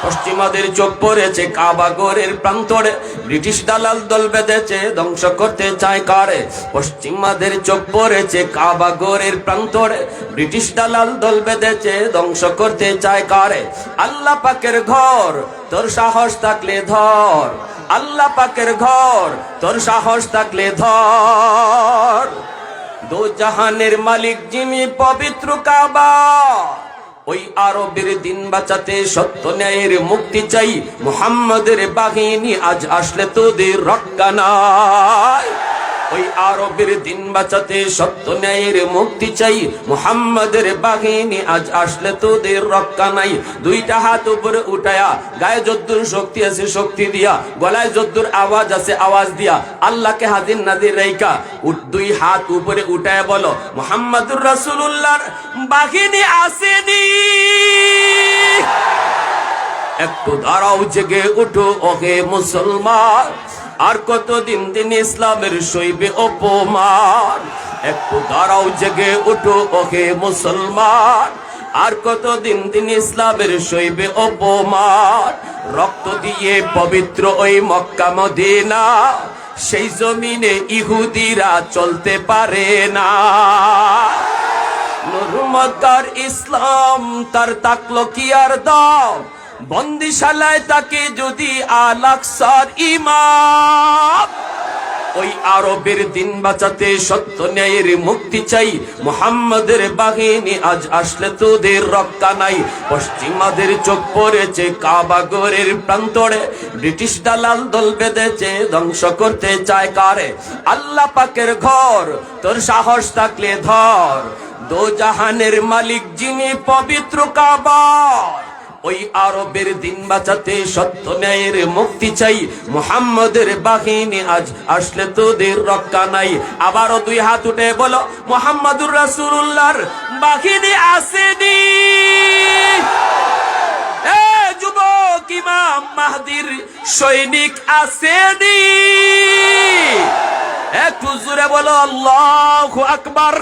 পশ্চিমাদের চোখ পড়েছে কাবা ঘরের প্রান্তরে, ব্রিটিশ দালাল দল বেঁধেছে ধ্বংস করতে চায় কারে। পশ্চিমাদের চোখ পড়েছে কাবা ঘরের প্রান্তরে, ব্রিটিশ দালাল দল বেঁধেছে ধ্বংস করতে চায় কারে। আল্লাহ পাকের ঘর তোর সাহস থাকলে ধর, আল্লাহ পাকের ঘর তোর সাহস থাকলে ধর। দো জাহানের মালিক যিনি পবিত্র কাবা, ওই আরবের দিন বাঁচাতে সত্য ন্যায়ের মুক্তি চাই। মুহাম্মাদের বাহিনী আজ আসলে তোদের রক্ষা নাই। ওই আরবের দিন বাঁচাতে সত্য ন্যায়ের মুক্তি চাই। মুহাম্মাদের বাহিনী আজ আসলে তোদের রক্ষা নাই। দুইটা হাত উপরে উঠায়া, গায়ে যদ্দুর শক্তি আছে শক্তি দিয়া, গলায় যদ্দুর আওয়াজ আছে আওয়াজ দিয়া, আল্লাহকে হাজির নাজির রাইকা দুই হাত উপরে উঠায়া বলো, মুহাম্মাদুর রাসূলুল্লাহর বাহিনী আসেনি। একটু দাঁড়াও, জেগে উঠো ওহে মুসলমান, আর কতদিন দিন ইসলামের সইবে অপমান। একটু দাঁড়াও, জেগে উঠো ওহে মুসলমান, আর কতদিন দিন ইসলামের সইবে অপমান। রক্ত দিয়ে পবিত্র ওই মক্কা মদিনা, সেই জমিনে ইহুদিরা চলতে পারে না। নূর মক্কার ইসলাম তার তাকলো কি আর দাম, বন্দিশালায় তাকে যদি আল-আকসার ইমাম। ওই আরবের দিন বাঁচাতে সত্য ন্যায়ের মুক্তি চাই। মুহাম্মাদের বাহিনী আজ আসলে তোদের রক্ষা নাই। পশ্চিমাদের চোখ পড়েছে কাবা ঘরের প্রান্তরে, ব্রিটিশ দালাল দল বেঁধেছে ধ্বংস করতে চায় কারে। আল্লাহ পাকের ঘর তোর সাহস থাকলে ধর, দো জাহানের মালিক যিনি পবিত্র কাবা, ওই আরবের দিন বাঁচাতে সত্য ন্যায়ের মুক্তি চাই। মুহাম্মাদের বাহিনী আজ আসলে তোদের রক্ষা নাই। আবারও দুই হাত উঠে বলো, মুহাম্মাদুর রাসূলুল্লাহর বাহিনী আসেনি। এ যুবক, ইমাম মাহদির সৈনিক আসেনি। একটু জোরে বলো আল্লাহু আকবার।